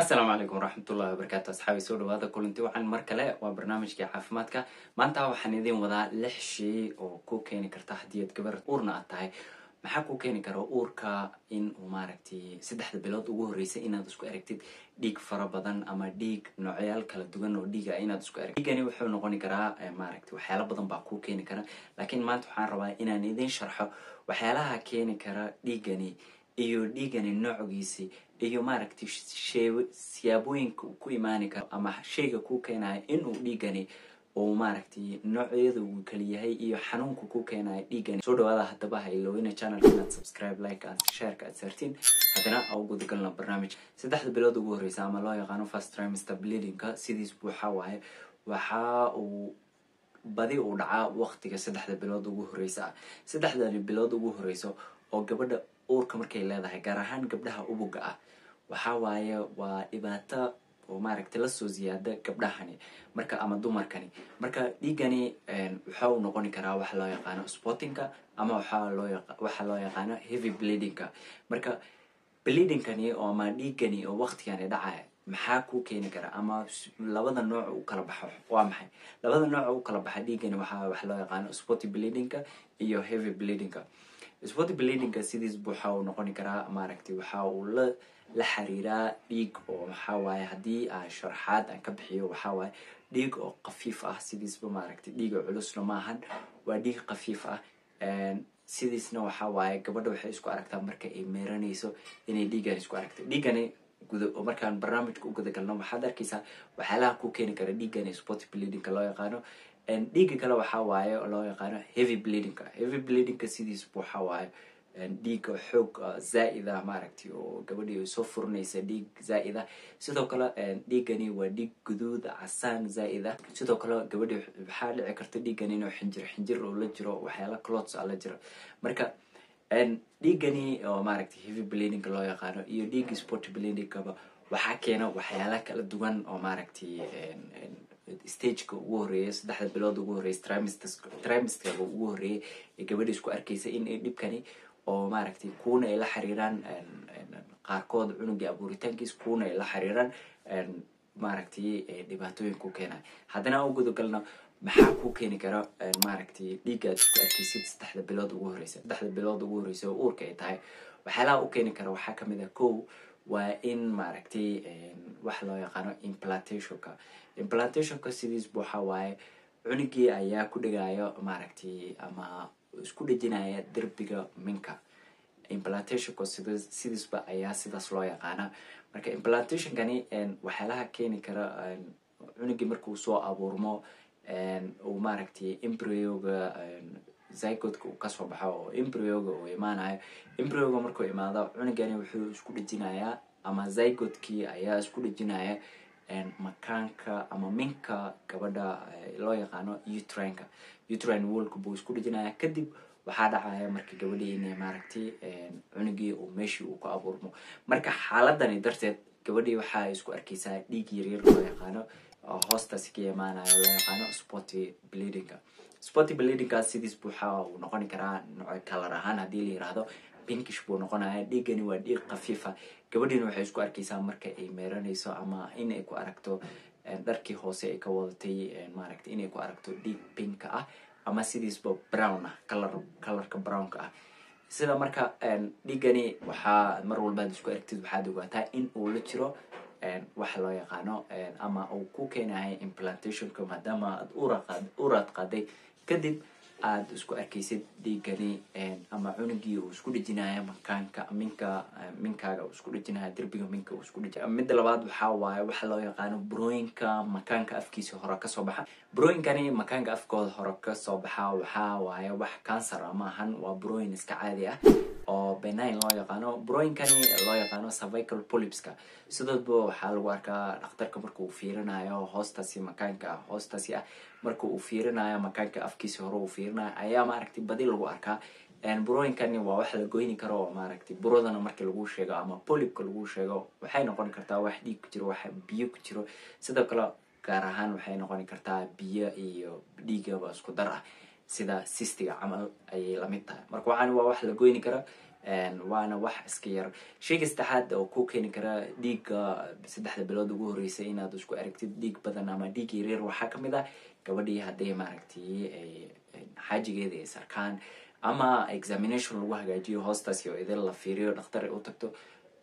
السلام عليكم ورحمة الله وبركاته أصحابي سو dhawaada kulanti waxaan mar kale waa barnaamijkii caafimaadka maanta waxaan idin wadaa 6 shay oo ku keeni karta hadii aad gabar uurna aad tahay maxaa ku keeni kara uurka in uu maaragtay 3 bilood ugu horeysay inaad isku aragtid dhiig fara badan ama dhiig noocyal kala duwan oo dhiiga inaad isku aragtid dhiigani wuxuu noqon karaa maaragtay waxyaalo badan baa ku keeni kara laakiin maanta waxaan rabaa inaan idin sharxo waxyaalaha keeni kara dhiigani iyo dhiigani noociisa iyo maaragtay siyaabooyinka ku imaan kara ama shayga ku keenaya in uu dhiigani oo maaragtay noocyada uu kala yahay iyo xanuunka ku keenaya dhiigani soo dhawaada hadaba ha iloowina channelka subscribe like and share ka sartin hadana ugu gudgalna barnaamij 3 bilood ugu horeysa ama loo yaqaan first trimester bleeding-ka sidiis waxa uu badi u dhaca waqtiga 3 bilood ugu horeysa 3 bilood ugu horeyso oo gabadha uurka markay leedahay gaar ahaan gabdhaha ubuga ah waxa waa dhibaato oo maaragtay la soo ziyaada gabdhahani marka ama dumarkani marka dhiigani waxa uu noqon karaa wax loo yaqaan spotting-ka ama waxa loo yaqaan heavy bleeding-ka marka bleeding-kani oo ma dhiigani oo waqtigan dhacay maxaa ku keeni kara ama labada nooc u kala baxo waa maxay labada nooc u kala baxa dhiigani waxa wax loo yaqaan spotty bleeding-ka iyo heavy bleeding-ka spotty bleeding-ka sidiis waxa uu noqon karaa maaragtay waxa uu la xiriira dhiig oo waxa hadii aan sharxaad aan ka bixiyo waxa dhiig oo qafiif ah sidiisba maaragtay dhiig culusna maahan waa dhiig qafiif ah sidiisna waxa gabadha waxay isku aragtaa marka ay meeranayso inay dhiigan isku aragto dhiigani oo markaan barnaamijka u gadagalno waxaad arkaysaa waxyaalaha ku keeni kara dhiigani spotty bleeding-ka loo yaqaano dhiiga kale waxa loo yaqaan heavy bleeding-ka sidiis waxa dhiiga xoog zaa'id ah maaragtay oo gabadhii soo furnaysa dhiig zaa'id ah sidoo kale dhiigani waa dhiig guduud casaan zaa'id ah sidoo kale gabadhii waxa dhici karta dhiigani inuu xinjir oo la jiro waxyaalo clots la jiro marka dhiigani oo maaragtay heavy bleeding loo yaqaan iyo dhiig spotty bleeding-ka waxa keena waxyaalo kala duwan oo maaragtay stage-ka ugu horeeyay 3 bilood ugu horeeyay trimester ugu horeeyay ee gabadha isku arkaysa in ay dhibkani oo maaragtay kuuna ay la xiriiraan qaarkood cunuga abuuritaankiis kuuna ay la xiriiraan maaragtay dhibaatooyin ku keenay hadana ugu gudgalno maxaa ku keeni kara maaragtay dhiiga isku arkaysid 3 bilood ugu horeeyay 3 bilood ugu horeeyay oo uurka ay tahay waxyaalaha u keeni kara waxa kamid ah koow waa in maaragtay wax loo yaqaan implantation-ka sidiis waxa cunugii ayaa ku dhigaayo maaragtay ama isku dhajinaya darbiga minka implantation-ka sidiisba ayaa sidaas loo yaqaan marka implantation-kani waxyaalaha keeni kara cunugii markuu soo abuurmo oo maaragtay embryo-ga zygote-ka uu ka soo baxo oo embryo-ga uu imaanayo embryo-ga markuu imaado cunugani wuxuu isku dhajinayaa ama zygote-kii ayaa isku dhajinaya makaanka ama minka gabadha loo yaqaano uterine wall-ka buu isku dhajinayaa kadib waxa dhacaya markii gabadhii inay maaragtay cunugii uu meeshii uu ku abuurmo marka xaaladani darteed gabadhii waxa isku arkaysaa dhiig yar loo yaqaano hoostaas ka imaanayo loo yaqaano spotty bleeding-ka sidiis waxa uu noqon karaa nooc color ahaan hadii la yiraahdo pinkish buu noqonayaa dhiigani waa dhiig qafiif ah gabadhina waxay isku arkaysaa marka ay meeranayso ama in ay ku aragto dharkii hoose ay ka wadatay maaragtay in ay ku aragto dhiig pink ah ama sidiisba brown ah colorka brown-ka ah sida marka dhiigani waxa mar walba isku aragtid waxaad ogaataa in uu la jiro wax loo yaqaano ama uu ku keenayo implantation-ka maadaama aad uurad qaaday kadib aad isku arkaysid dhiigani ama cunugii uu isku dhajinayo makaanka minkaaga uu isku dhajinayo darbiga minka uu isku dhajinayo mid labaad waxa loo yaqaan burooyinka makaanka afkiisa hore ka soo baxa burooyinkani makaanka afkooda hore ka soo baxa waxa wax cancer ama ahan waa burooyin iska caadi ah oo benign loo yaqaano burooyinkani loo yaqaano cervical polyps-ka sidoo waxa lagu arkaa dhakhtarka markuu fiirinayo hoostaasi makaanka hoostaasi markuu uu fiirinayo makaanka afkiisa hore uu fiirinayo ayaa maaragtay badi lagu arkaa burooyinkani waa wax la goyni karo oo maaragtay burodana markii lagu sheego ama polyp-ka lagu sheego waxay noqon kartaa wax dhiig ku jiro wax biyo ku jiro sidoo kale gaar ahaan waxay noqon kartaa biyo iyo dhiigaba isku dar ah sida cystiga camal ay la mid tahay marka waxaan waa wax la goyni karo waana wax iska yar. shayga saddexaad oo ku keeni kara dhiigga 3 bilood ugu horreysay inaad isku aragtid dhiig badan ama dhiig yaryar waxaa kamid ah gabadhii hadday maaragtay xaajigeeda ay sarkaan ama examination lagu hagaajiyo hoostaas iyo idin la fiiriyo dhakhtar u tagto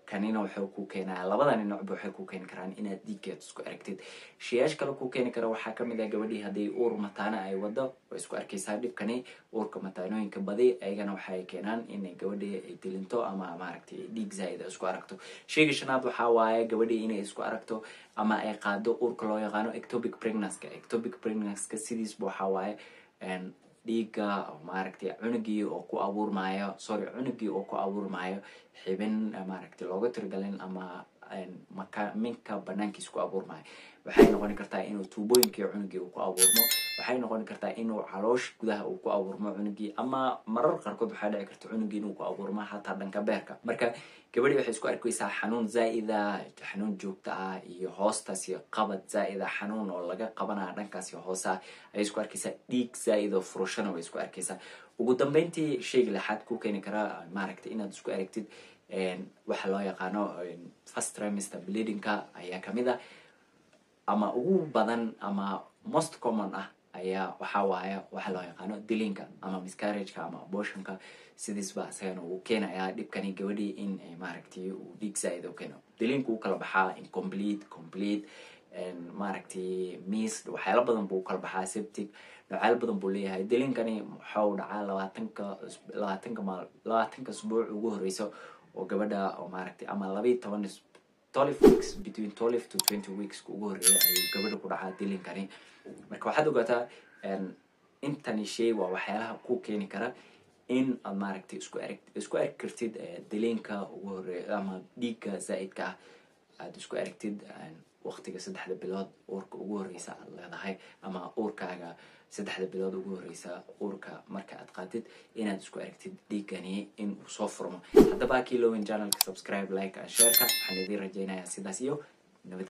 kanina wuxuu ku keenaa labadan noocba waxay ku keeni karaan inaad dhiiggeed isku aragtid. shayaash kale ku keeni kara waxaa kamid ah gabadhii hadday uur mataana ay wado way isku arkaysaa dhibkani uurka mataanooyinka badi ayagana waxay keenaan inay gabadhii ay dilinto ama maaragtay dhiig zaa'id isku aragto. shayga shanaad waxaa waaye gabadhii inay isku aragto ama ay qaado uurka loo yaqaano ectopic pregnancy sidiisba waxaa waaye dhiigga maaragtay cunugii oo ku abuurmaayo xibin maaragtay looga tirigalin ama minka banaankiisa ku abuurmaayo. waxay noqon kartaa inuu tuubooyinkii cunugii uu ku abuurmo, waxay noqon kartaa inuu caloosh gudaha uu ku abuurmo cunugii, ama marar qaarkood waxaa dhici karta cunugii inuu ku abuurmo xataa dhanka beerka. marka gabadhii waxay isku arkaysaa xanuun zaa'ida, xanuun joogta ah iyo hoostaas iyo qabad zaa'ida, xanuun oo laga qabanaya dhankaas iyo hoosa ayay isku arkaysaa. dhiig zaa'id oo furushana way isku arkaysaa. ugu dambeyntii shayga lixaad ku keeni kara maaragtay inaad isku aragtid waxa loo yaqaano first trimester bleedingka ayaa kamid ah ama ugu badan ama most common ah ayaa waxaa waaye waxa loo yaqaano dilinka ama miscarriageka ama abortionka. sidiisba isagana uu keenayaa dhibkani gabadhii in maaragtay uu dhiig zaa'id u keeno. dilinku uu kala baxaa incomplete maaragtay missed waxyaalo badan buu kala baxaa, septic noocaal badan buu leeyahay. dilinkani wuxuu dhacaa 20 usbuuc ugu horeyso oo gabadha oo maaragtay ama 12 weeks between 12 to 20 weeks ugu horeeya ayuu gabadha ku dhacaa dilinkani. marka waxaad ogaataa intani shay waa waxyaalaha ku keeni kara in aad maaragtay isku arki kartid dilinka ugu horeeya ama dhiigga zaa'idka ah aad isku aragtid waqtiga 3 bilood uurka ugu horeysa aad leedahay ama uurkaaga 3 bilood ugu horeysa uurka marka aad qaadid inaad isku aragtid dhiigani in uu soo furmo. haddaba kiilowin channelka subscribe, like and share ka waxaan idin rajaynayaa sidaas iyo nabad.